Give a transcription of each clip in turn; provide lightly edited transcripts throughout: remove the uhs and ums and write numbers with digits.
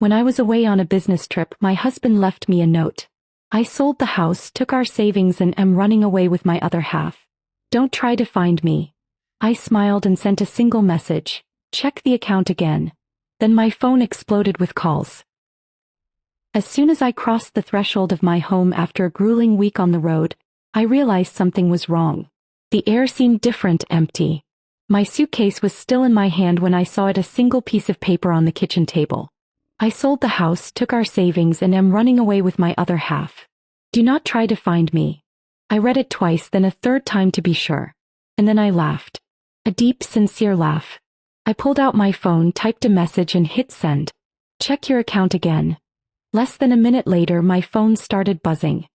When I was away on a business trip, my husband left me a note. I sold the house, took our savings, and am running away with my other half. Don't try to find me. I smiled and sent a single message. Check the account again. Then my phone exploded with calls. As soon as I crossed the threshold of my home after a grueling week on the road, I realized something was wrong. The air seemed different, empty. My suitcase was still in my hand when I saw it, a single piece of paper on the kitchen table. I sold the house, took our savings, and am running away with my other half. Do not try to find me. I read it twice, then a third time to be sure. And then I laughed. A deep, sincere laugh. I pulled out my phone, typed a message, and hit send. Check your account again. Less than a minute later, my phone started buzzing.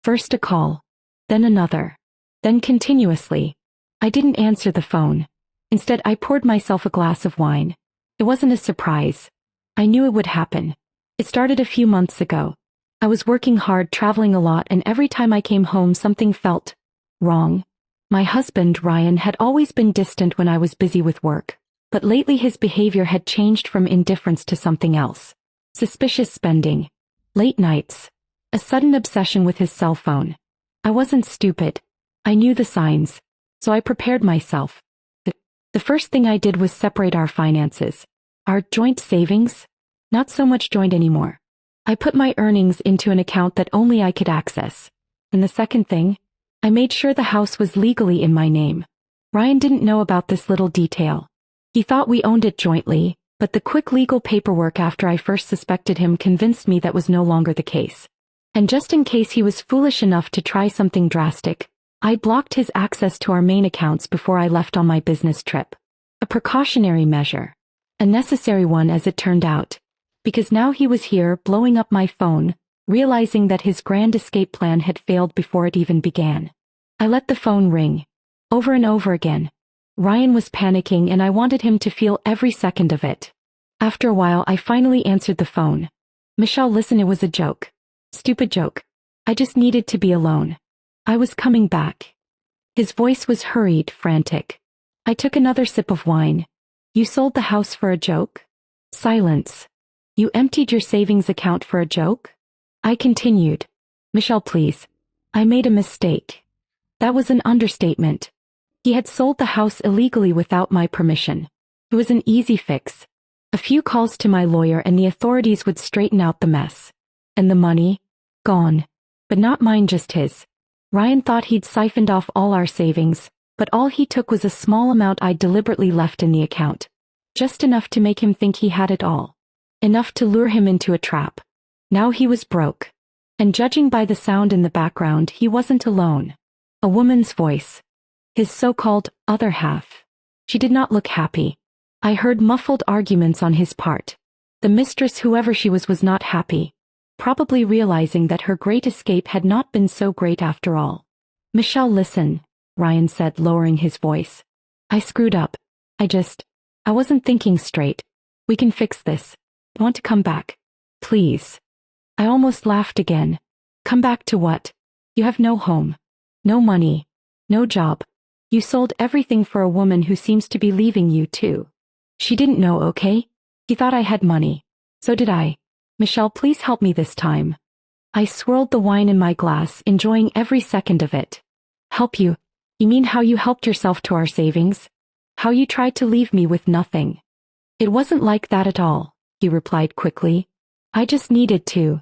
First a call. Then another. Then continuously. I didn't answer the phone. Instead, I poured myself a glass of wine. It wasn't a surprise. I knew it would happen. It started a few months ago. I was working hard, traveling a lot, and every time I came home something felt wrong. My husband, Ryan, had always been distant when I was busy with work, but lately his behavior had changed from indifference to something else. Suspicious spending. Late nights. A sudden obsession with his cell phone. I wasn't stupid. I knew the signs. So I prepared myself. The first thing I did was separate our finances. Our joint savings? Not so much joint anymore. I put my earnings into an account that only I could access. And the second thing? I made sure the house was legally in my name. Ryan didn't know about this little detail. He thought we owned it jointly, but the quick legal paperwork after I first suspected him convinced me that was no longer the case. And just in case he was foolish enough to try something drastic, I blocked his access to our main accounts before I left on my business trip. A precautionary measure. A necessary one, as it turned out. Because now he was here, blowing up my phone, realizing that his grand escape plan had failed before it even began. I let the phone ring. Over and over again. Ryan was panicking and I wanted him to feel every second of it. After a while I finally answered the phone. Michelle, listen, it was a joke. Stupid joke. I just needed to be alone. I was coming back. His voice was hurried, frantic. I took another sip of wine. You sold the house for a joke? Silence. You emptied your savings account for a joke? I continued. Michelle, please. I made a mistake. That was an understatement. He had sold the house illegally without my permission. It was an easy fix. A few calls to my lawyer and the authorities would straighten out the mess. And the money? Gone. But not mine, just his. Ryan thought he'd siphoned off all our savings, but all he took was a small amount I'd deliberately left in the account. Just enough to make him think he had it all. Enough to lure him into a trap. Now he was broke. And judging by the sound in the background, he wasn't alone. A woman's voice. His so-called other half. She did not look happy. I heard muffled arguments on his part. The mistress, whoever she was not happy. Probably realizing that her great escape had not been so great after all. Michelle, listen, Ryan said, lowering his voice. I screwed up. I wasn't thinking straight. We can fix this. I want to come back. Please. I almost laughed again. Come back to what? You have no home. No money. No job. You sold everything for a woman who seems to be leaving you too. She didn't know, okay? He thought I had money. So did I. Michelle, please help me this time. I swirled the wine in my glass, enjoying every second of it. Help you? You mean how you helped yourself to our savings? How you tried to leave me with nothing? It wasn't like that at all, he replied quickly. I just needed to.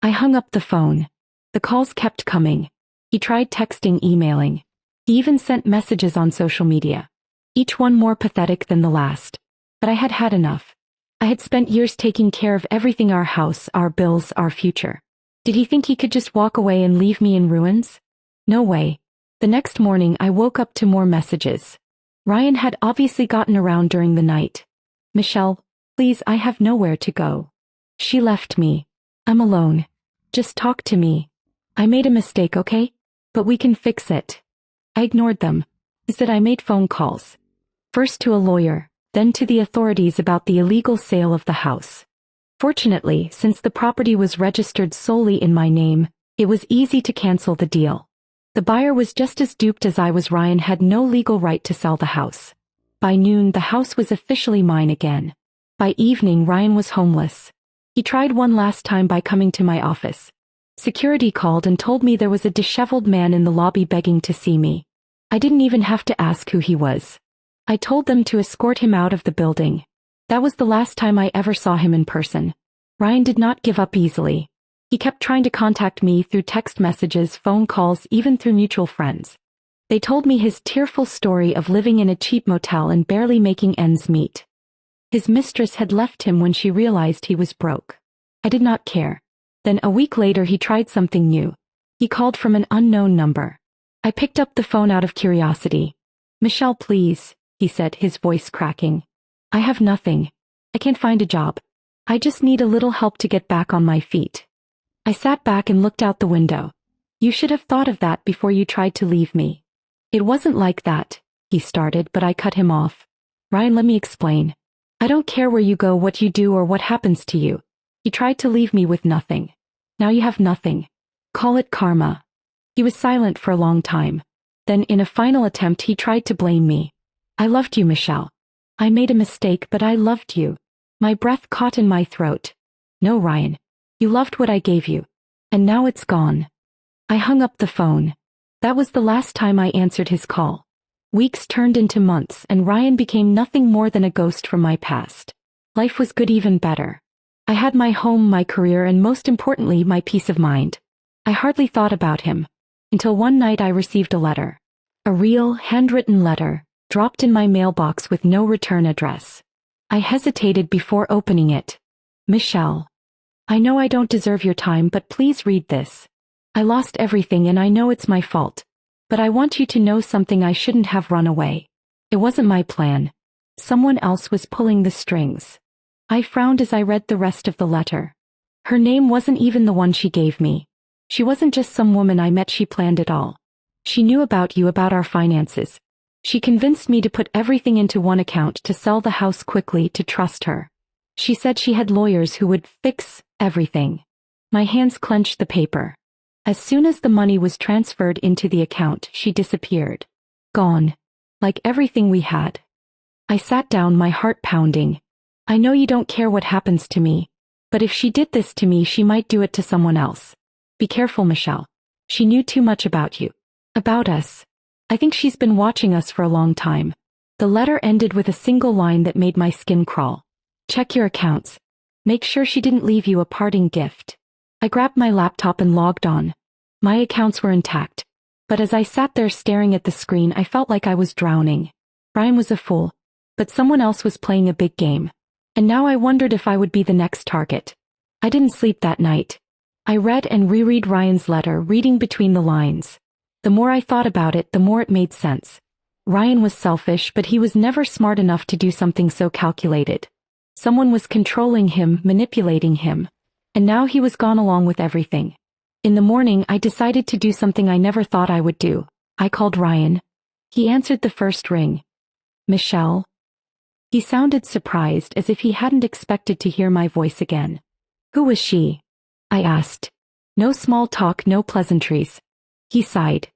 I hung up the phone. The calls kept coming. He tried texting, emailing. He even sent messages on social media. Each one more pathetic than the last. But I had had enough. I had spent years taking care of everything, our house, our bills, our future. Did he think he could just walk away and leave me in ruins? No way. The next morning I woke up to more messages. Ryan had obviously gotten around during the night. Michelle, please, I have nowhere to go. She left me. I'm alone. Just talk to me. I made a mistake, okay? But we can fix it. I ignored them. Instead, I made phone calls. First to a lawyer, then to the authorities about the illegal sale of the house. Fortunately, since the property was registered solely in my name, it was easy to cancel the deal. The buyer was just as duped as I was. Ryan had no legal right to sell the house. By noon, the house was officially mine again. By evening, Ryan was homeless. He tried one last time by coming to my office. Security called and told me there was a disheveled man in the lobby begging to see me. I didn't even have to ask who he was. I told them to escort him out of the building. That was the last time I ever saw him in person. Ryan did not give up easily. He kept trying to contact me through text messages, phone calls, even through mutual friends. They told me his tearful story of living in a cheap motel and barely making ends meet. His mistress had left him when she realized he was broke. I did not care. Then a week later he tried something new. He called from an unknown number. I picked up the phone out of curiosity. "Michelle, please," he said, his voice cracking. "I have nothing. I can't find a job. I just need a little help to get back on my feet." I sat back and looked out the window. "You should have thought of that before you tried to leave me." "It wasn't like that," he started, but I cut him off. "Ryan, let me explain. I don't care where you go, what you do, or what happens to you. You tried to leave me with nothing. Now you have nothing. Call it karma." He was silent for a long time. Then, in a final attempt, he tried to blame me. "I loved you, Michelle. I made a mistake, but I loved you." My breath caught in my throat. "No, Ryan. You loved what I gave you. And now it's gone." I hung up the phone. That was the last time I answered his call. Weeks turned into months, and Ryan became nothing more than a ghost from my past. Life was good, even better. I had my home, my career, and most importantly, my peace of mind. I hardly thought about him. Until one night I received a letter. A real, handwritten letter, dropped in my mailbox with no return address. I hesitated before opening it. "Michelle, I know I don't deserve your time, but please read this. I lost everything and I know it's my fault. But I want you to know something: I shouldn't have run away. It wasn't my plan. Someone else was pulling the strings." I frowned as I read the rest of the letter. Her name wasn't even the one she gave me. She wasn't just some woman I met, she planned it all. She knew about you, about our finances. She convinced me to put everything into one account, to sell the house quickly, to trust her. She said she had lawyers who would fix everything. My hands clenched the paper. As soon as the money was transferred into the account, she disappeared. Gone. Like everything we had. I sat down, my heart pounding. "I know you don't care what happens to me, but if she did this to me, she might do it to someone else. Be careful, Michelle. She knew too much about you. About us. I think she's been watching us for a long time." The letter ended with a single line that made my skin crawl. "Check your accounts. Make sure she didn't leave you a parting gift." I grabbed my laptop and logged on. My accounts were intact. But as I sat there staring at the screen, I felt like I was drowning. Ryan was a fool. But someone else was playing a big game. And now I wondered if I would be the next target. I didn't sleep that night. I read and reread Ryan's letter, reading between the lines. The more I thought about it, the more it made sense. Ryan was selfish, but he was never smart enough to do something so calculated. Someone was controlling him, manipulating him. And now he was gone along with everything. In the morning, I decided to do something I never thought I would do. I called Ryan. He answered the first ring. "Michelle?" He sounded surprised, as if he hadn't expected to hear my voice again. "Who was she?" I asked. No small talk, no pleasantries. He sighed.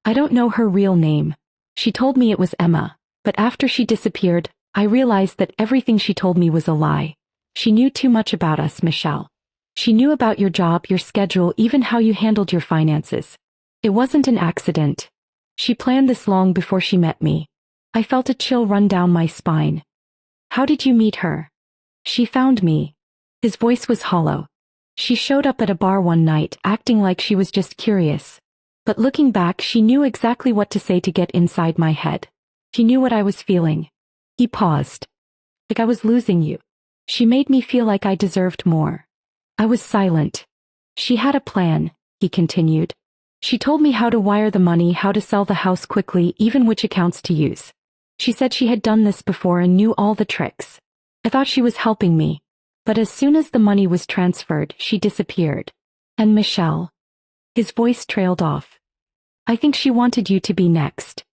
"I don't know her real name. She told me it was Emma, but after she disappeared, I realized that everything she told me was a lie. She knew too much about us, Michelle. She knew about your job, your schedule, even how you handled your finances. It wasn't an accident. She planned this long before she met me." I felt a chill run down my spine. "How did you meet her?" "She found me." His voice was hollow. "She showed up at a bar one night, acting like she was just curious. But looking back, she knew exactly what to say to get inside my head. She knew what I was feeling." He paused. "Like I was losing you. She made me feel like I deserved more." I was silent. "She had a plan," he continued. "She told me how to wire the money, how to sell the house quickly, even which accounts to use. She said she had done this before and knew all the tricks. I thought she was helping me. But as soon as the money was transferred, she disappeared. And Michelle." His voice trailed off. "I think she wanted you to be next."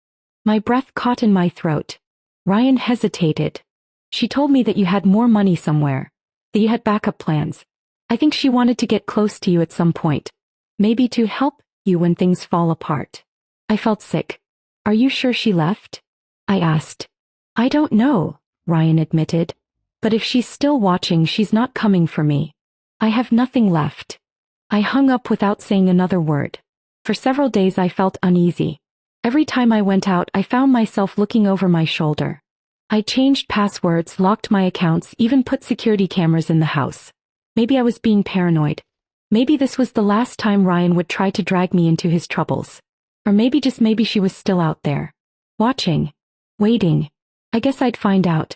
My breath caught in my throat. Ryan hesitated. "She told me that you had more money somewhere, that you had backup plans. I think she wanted to get close to you at some point. Maybe to help you when things fall apart." I felt sick. "Are you sure she left?" I asked. "I don't know," Ryan admitted. "But if she's still watching, she's not coming for me. I have nothing left. I hung up without saying another word. For several days I felt uneasy. Every time I went out I found myself looking over my shoulder. I changed passwords, locked my accounts, even put security cameras in the house. Maybe I was being paranoid. Maybe this was the last time Ryan would try to drag me into his troubles. Or maybe, just maybe, she was still out there. Watching. Waiting. I guess I'd find out.